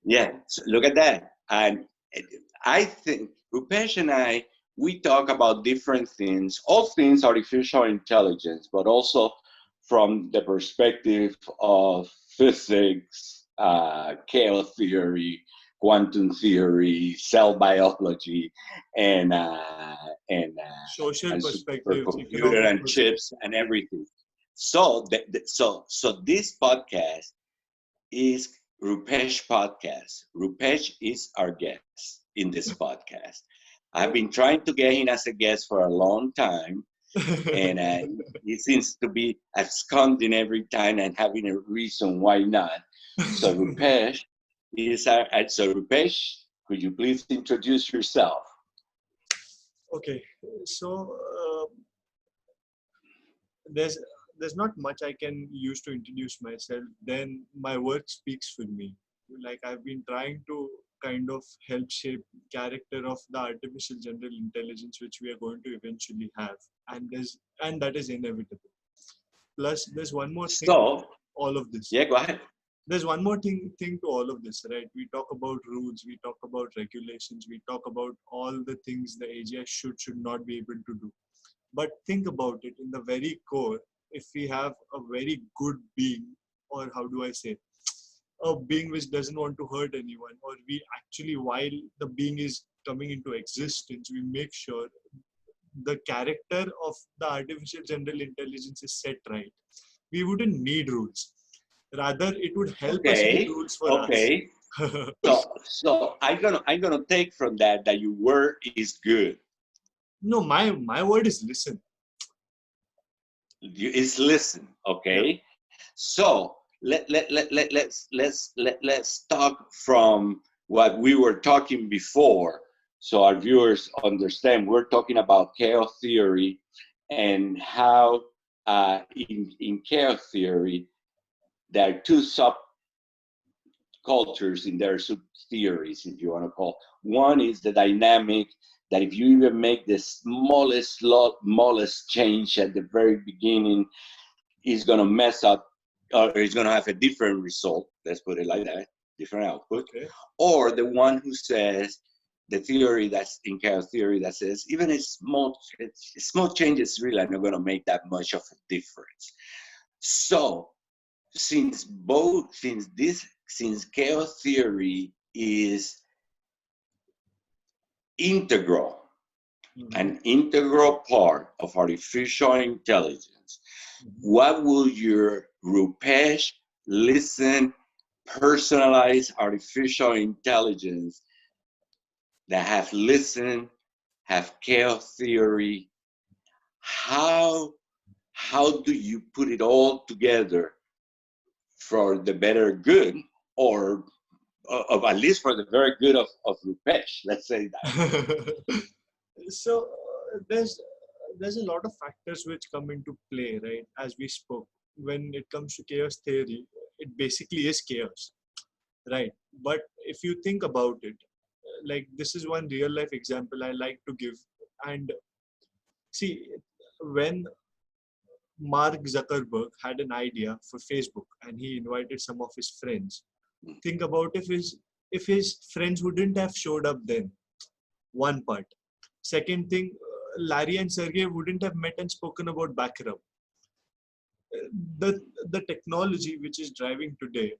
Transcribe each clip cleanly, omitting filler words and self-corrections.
Yeah, so look at that. And I think Rupesh and I, we talk about different things, all things artificial intelligence, but also from the perspective of physics, chaos theory, quantum theory, cell biology, and Social and perspectives, supercomputer economic and chips perspectives. and everything. So this podcast is Rupesh podcast. Rupesh is our guest in this podcast. I've been trying to get him as a guest for a long time, and he seems to be absconding every time and having a reason why not. So Rupesh, could you please introduce yourself? Okay, so there's there's not much I can use to introduce myself. Then my work speaks for me. Like I've been trying to kind of help shape character of the artificial general intelligence which we are going to eventually have, and that is inevitable. Plus, there's one more thing to So, all of this. yeah, go ahead. There's one more thing to all of this, right? We talk about rules, we talk about regulations, we talk about all the things the AGI should not be able to do. But think about it in the very core, if we have a very good being, or how do I say, a being which doesn't want to hurt anyone, or we actually, while the being is coming into existence, we make sure the character of the artificial general intelligence is set right. We wouldn't need rules. Rather, it would help us make Okay, rules for us. okay. So I'm gonna take from that your word is good. No, my word is listen. Is listen, Yeah. okay? So let's talk from what we were talking before, so our viewers understand. We're talking about chaos theory and how in chaos theory there are two subcultures in their sub theories, if you want to call. One is the dynamic, that if you even make the smallest change at the very beginning, is going to mess up, or it's going to have a different result. Let's put it like that, different output. Okay. Or the one who says, the theory that's in chaos theory that says even small changes really are not going to make that much of a difference. So since chaos theory is integral, Mm-hmm. an integral part of artificial intelligence, Mm-hmm. what will your Rupesh listen personalized artificial intelligence that have listened, have chaos theory? How how do you put it all together for the better good, or of at least for the very good of Rupesh? Let's say that. So there's a lot of factors which come into play, right? As we spoke, when it comes to chaos theory, it basically is chaos, right? But if you think about it, like this is one real life example I like to give. And see, when Mark Zuckerberg had an idea for Facebook and he invited some of his friends, think about if his friends wouldn't have showed up then. One part. Second thing, Larry and Sergey wouldn't have met and spoken about backrub. The technology which is driving today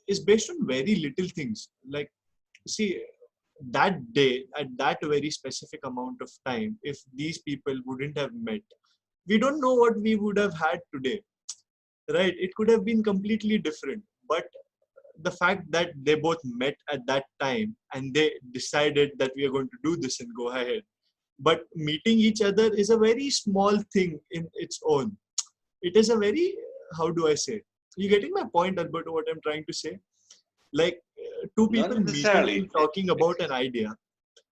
is based on very little things. Like, see, that day at that very specific amount of time, if these people wouldn't have met, we don't know what we would have had today, right? It could have been completely different. But the fact that they both met at that time and they decided that we are going to do this and go ahead, but meeting each other is a very small thing in its own. It is a very, how do I say, you getting my point, Alberto, what I'm trying to say? Like, two Not people meeting necessarily. and talking about an idea,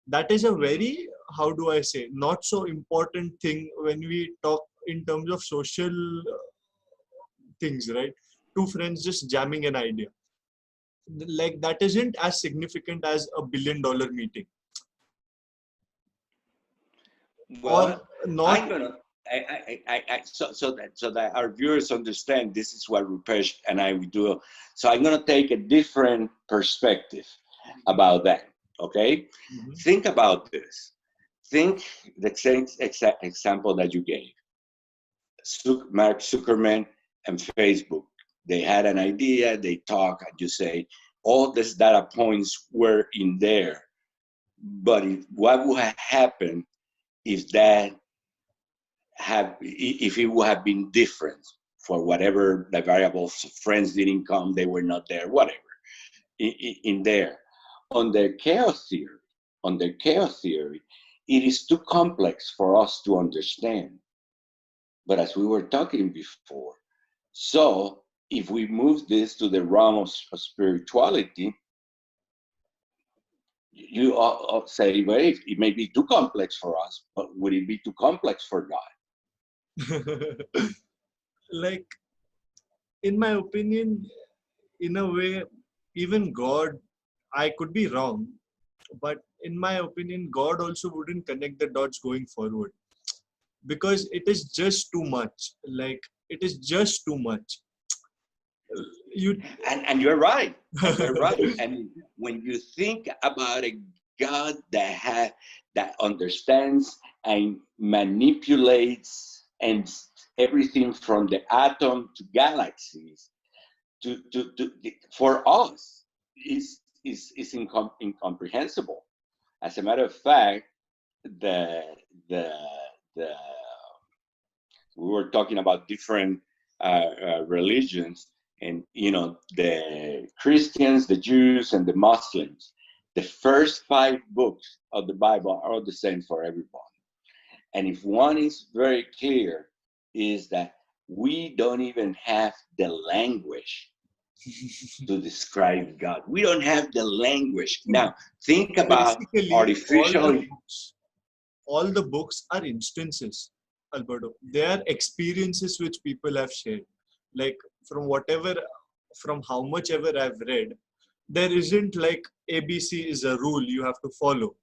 that is a very, how do I say, not so important thing when we talk in terms of social things, right? Two friends just jamming an idea, like that isn't as significant as $1 billion meeting, or Well, not. I'm gonna. so that our viewers understand, this is what Rupesh and I would do. So I'm going to take a different perspective about that. Okay, Mhm. think about this. Think the same exact example that you gave. Mark Zuckerman and Facebook. They had an idea. They talk, and you say all these data points were in there. But what would have happened if that if it would have been different for whatever the variables? Friends didn't come, they were not there, whatever in there. On the chaos theory, it is too complex for us to understand. But as we were talking before, so if we move this to the realm of spirituality, you say, well, it may be too complex for us, but would it be too complex for God? Like, in my opinion, in a way, even God, I could be wrong, but in my opinion, God also wouldn't connect the dots going forward, because it is just too much. Like, it is just too much. You. And you're right. And you're right. And when you think about a God that understands and manipulates and everything from the atom to galaxies, to for us is incomprehensible. As a matter of fact, the the the we were talking about different religions, and the Christians, the Jews, and the Muslims. The first 5 books of the Bible are the same for everyone. And if one is very clear, is that we don't even have the language to describe God. We don't have the language. Now, think about Basically, artificial. all the books are instances, Alberto. They are experiences which people have shared. Like, from how much ever I've read, there isn't like ABC is a rule you have to follow.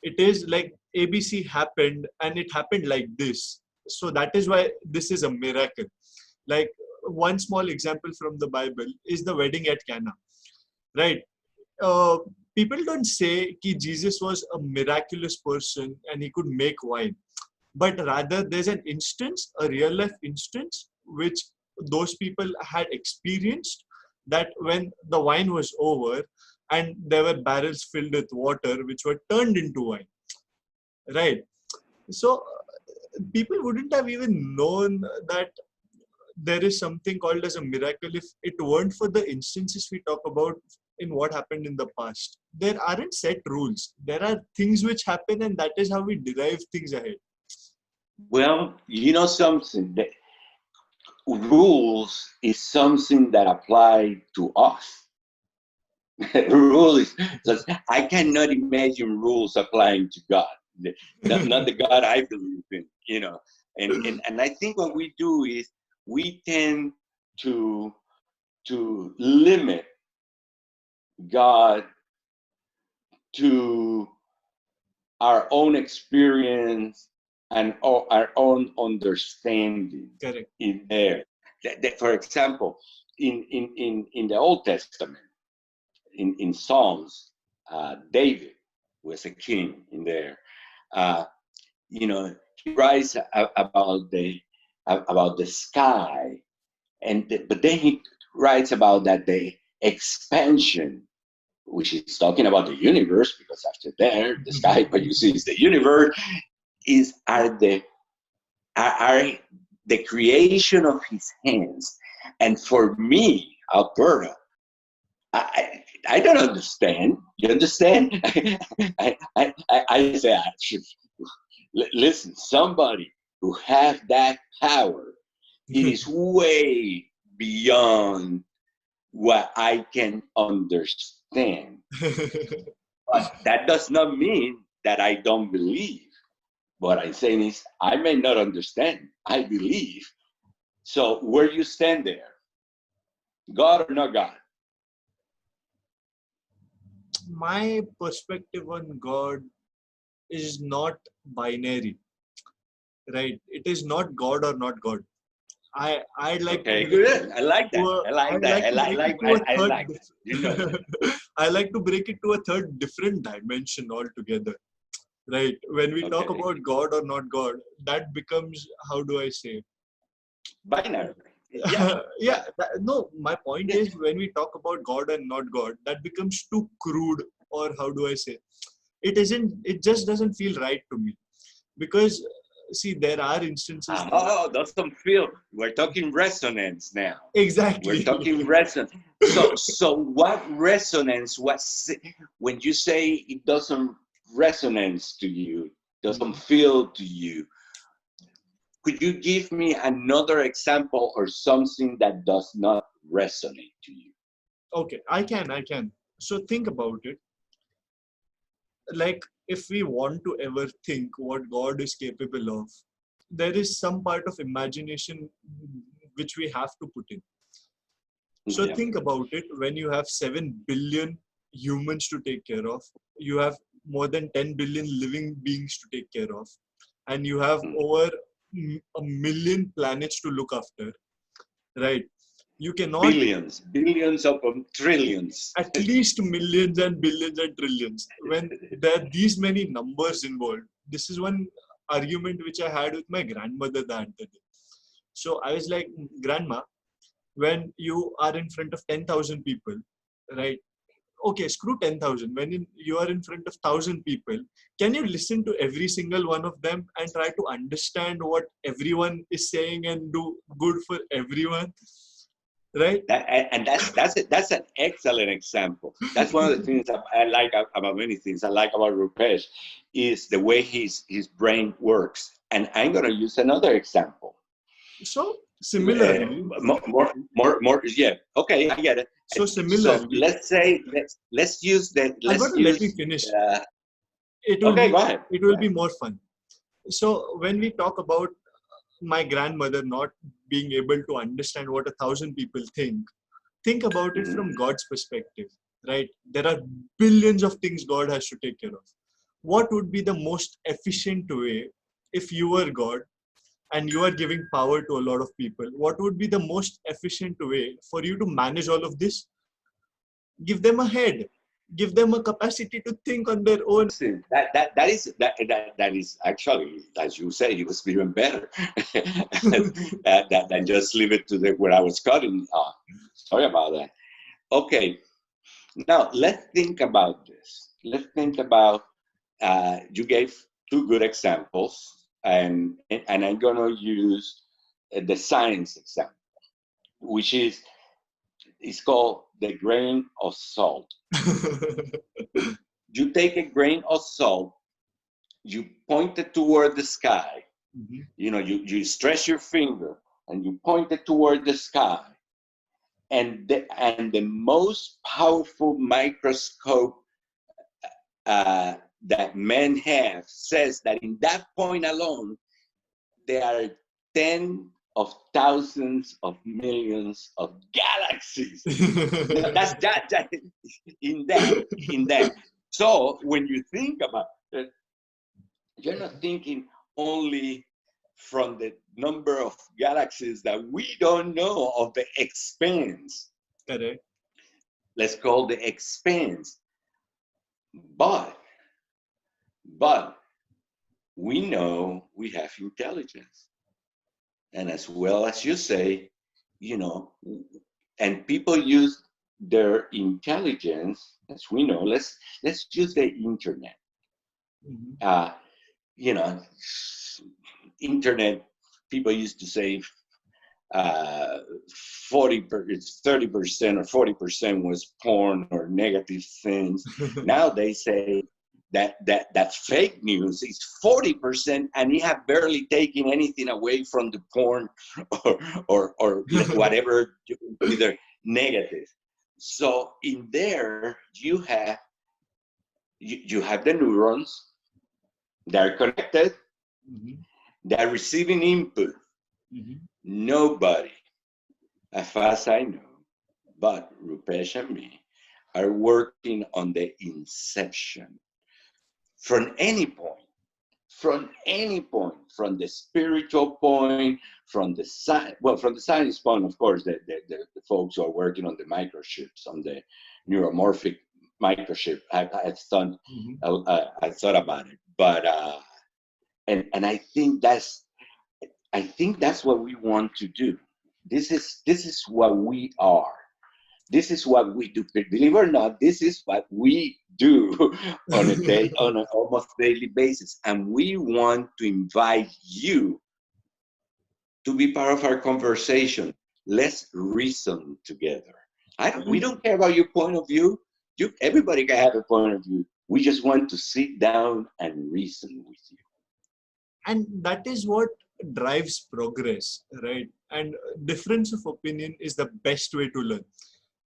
It is like ABC happened and it happened like this. So that is why this is a miracle. Like, one small example from the Bible is the wedding at Cana, right? uh, People don't say that Jesus was a miraculous person and he could make wine, but rather there's an instance, a real life instance, which those people had experienced, that when the wine was over and there were barrels filled with water which were turned into wine, right? So people wouldn't have even known that there is something called as a miracle if it weren't for the instances we talk about in what happened in the past. There aren't set rules. There are things which happen, and that is how we derive things ahead. Well, something, that rules is something that apply to us. Rules, I cannot imagine rules applying to God. Not the God I believe in, and I think what we do is we tend to limit God to our own experience and our own understanding. Correct. In there. For example, in the Old Testament, in Psalms, David was a king in there. Uh, he writes about the sky, but then he writes about that the expansion, which is talking about the universe, because after there, the sky, what you see is the universe, are the creation of his hands. And for me, Alberta, I don't understand. You understand? I say, listen, somebody who has that power, it is way beyond what I can understand. But that does not mean that I don't believe. What I'm saying is, I may not understand. I believe. So where you stand there, God or not God? My perspective on God is not binary, right? It is not God or not God. I'd like to Okay, break it good. I like to that. a, I like I'd that. like to break it to a I third like that. You know that. I like to break it to a third different dimension altogether, right? When we talk Okay. about God or not God, that becomes, how do I say? Binary. Yeah. Yeah, Yeah. no, my point Yeah. is, when we talk about God and not God, that becomes too crude, or how do I say? It just doesn't feel right to me. Because, see, there are instances where, Oh, doesn't feel. We're talking resonance now. We're exactly. talking resonance. So what resonance? When you say it doesn't resonance to you, doesn't feel to you? Could you give me another example or something that does not resonate to you? Okay, I can. So think about it. Like, if we want to ever think what God is capable of, there is some part of imagination which we have to put in. So Yeah. think about it. When you have 7 billion humans to take care of, you have more than 10 billion living beings to take care of, and you have Mm. over a million planets to look after, right? You cannot, Billions of trillions. at least millions and billions and trillions. When there are these many numbers involved, this is one argument which I had with my grandmother the other day. So I was like, Grandma, when you are in front of 10,000 people, right? Okay, screw 10,000. When you are in front of 1,000 people, can you listen to every single one of them and try to understand what everyone is saying and do good for everyone, right? That's an excellent example. That's one of the things I like about many things. I like about Rupesh is the way his brain works. And I'm going to use another example. So similarly, More. Yeah. Okay, I get it. so So similarly, let's say let's Alberto, let me use. finish. Uh, It will okay, be go ahead. it Go will be ahead. more fun. So when we talk about my grandmother not being able to understand what 1,000 people think about it Mhm. from God's perspective, right? There are billions of things God has to take care of. What would be the most efficient way, if you were God and you are giving power to a lot of people? What would be the most efficient way for you to manage all of this? Give them a head, give them a capacity to think on their own. See, that is actually, as you say, it was even better than just leave it to the where I was cutting. Sorry about that. Okay, now let's think about this. Let's think about. You gave two good examples, and I'm gonna use the science example, which is it's called the grain of salt. You take a grain of salt, you point it toward the sky. Mhm. You stretch your finger and you point it toward the sky, and the most powerful microscope that men have says that in that point alone there are 10 of thousands of millions of galaxies. That's that in that. So when you think about it, you're not thinking only from the number of galaxies that we don't know of the expanse. Correct. Let's call the expanse. But we know we have intelligence. And as well as you say, you know, and people use their intelligence, as we know, let's use the internet. Mhm. Uh, you know, internet, people used to say uh, 30% or 40% was porn or negative things. Now they say that fake news is 40%, and you have barely taken anything away from the porn or whatever, either negative. So in there you have the neurons. They're connected. Mhm. They're receiving input. Mhm. Nobody, as far as I know, but Rupesh and me are working on the inception from any point. from any point, from the spiritual point, from the from the science point, of course, the folks who are working on the microchips, on the neuromorphic microchip. I thought about it, but and I think that's what we want to do. This is what we are. This is what we do. Believe it or not, this is what we do on on an almost daily basis. And we want to invite you to be part of our conversation. Let's reason together. We don't care about your point of view. Everybody can have a point of view. We just want to sit down and reason with you. And that is what drives progress, right? And difference of opinion is the best way to learn.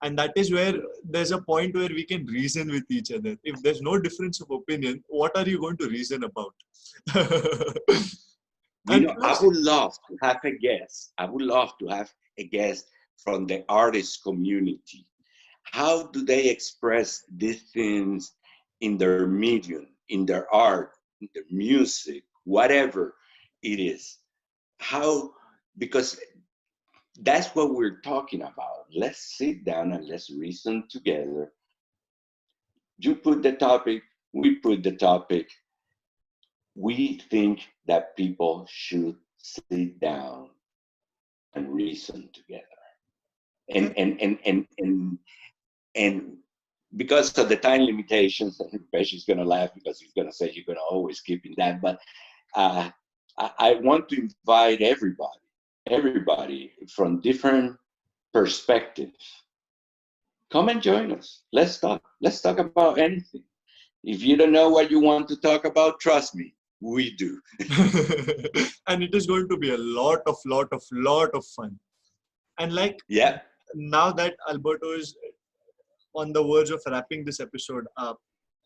And that is where there's a point where we can reason with each other. If there's no difference of opinion, what are you going to reason about? I would love to have a guest. I would love to have a guest from the artist community. How do they express these things in their medium, in their art, in their music, whatever it is? Because that's what we're talking about. Let's sit down and let's reason together. You put the topic, we put the topic. We think that people should sit down and reason together. And because of the time limitations, and Rupesh is going to laugh because he's going to say you're going to always keep in that. But I want to invite everybody from different perspectives. Come and join us. Let's talk. Let's talk about anything. If you don't know what you want to talk about, trust me, we do. And it is going to be a lot of fun. And yeah, now that Alberto is on the verge of wrapping this episode up,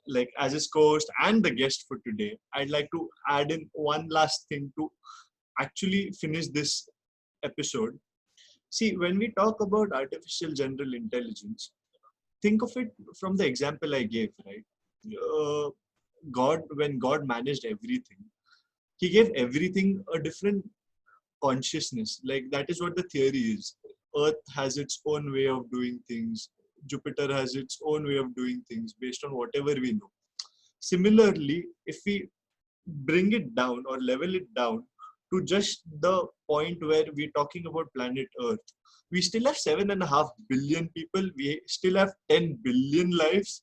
like as his co-host and the guest for today, I'd like to add in one last thing to actually finish this episode. See, when we talk about artificial general intelligence, think of it from the example I gave, right? When God managed everything, he gave everything a different consciousness. Like that is what the theory is. Earth has its own way of doing things. Jupiter has its own way of doing things based on whatever we know. Similarly, if we bring it down or level it down to just the point where we're talking about planet Earth, we still have 7.5 billion people. We still have 10 billion lives,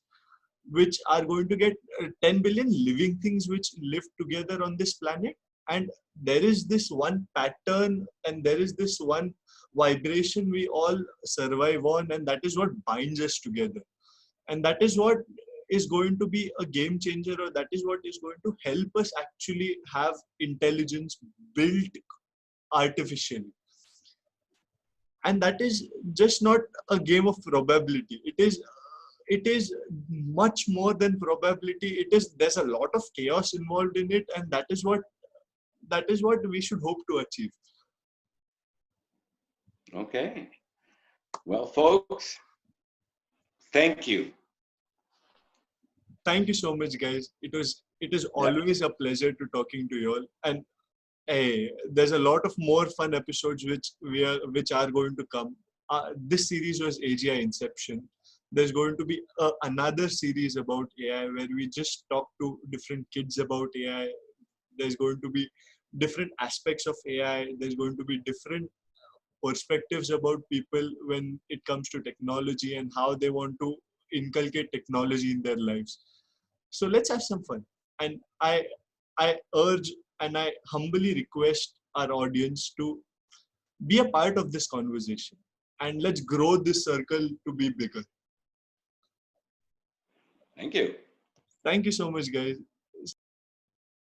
which are going to get 10 billion living things which live together on this planet. And there is this one pattern and there is this one vibration we all survive on, and that is what binds us together. And that is what is going to be a game changer, or that is what is going to help us actually have intelligence built artificially. And that is just not a game of probability. It is much more than probability. There's a lot of chaos involved in it, and that is what we should hope to achieve. Okay. Well, folks, thank you. Thank you so much, guys. It is always a pleasure to talking to you all. And hey, there's a lot of more fun episodes which are going to come. This series was AGI Inception. There's going to be another series about AI where we just talk to different kids about AI. There's going to be different aspects of AI. There's going to be different perspectives about people when it comes to technology and how they want to inculcate technology in their lives. So let's have some fun. And I urge and I humbly request our audience to be a part of this conversation, and let's grow this circle to be bigger. Thank you. Thank you so much, guys.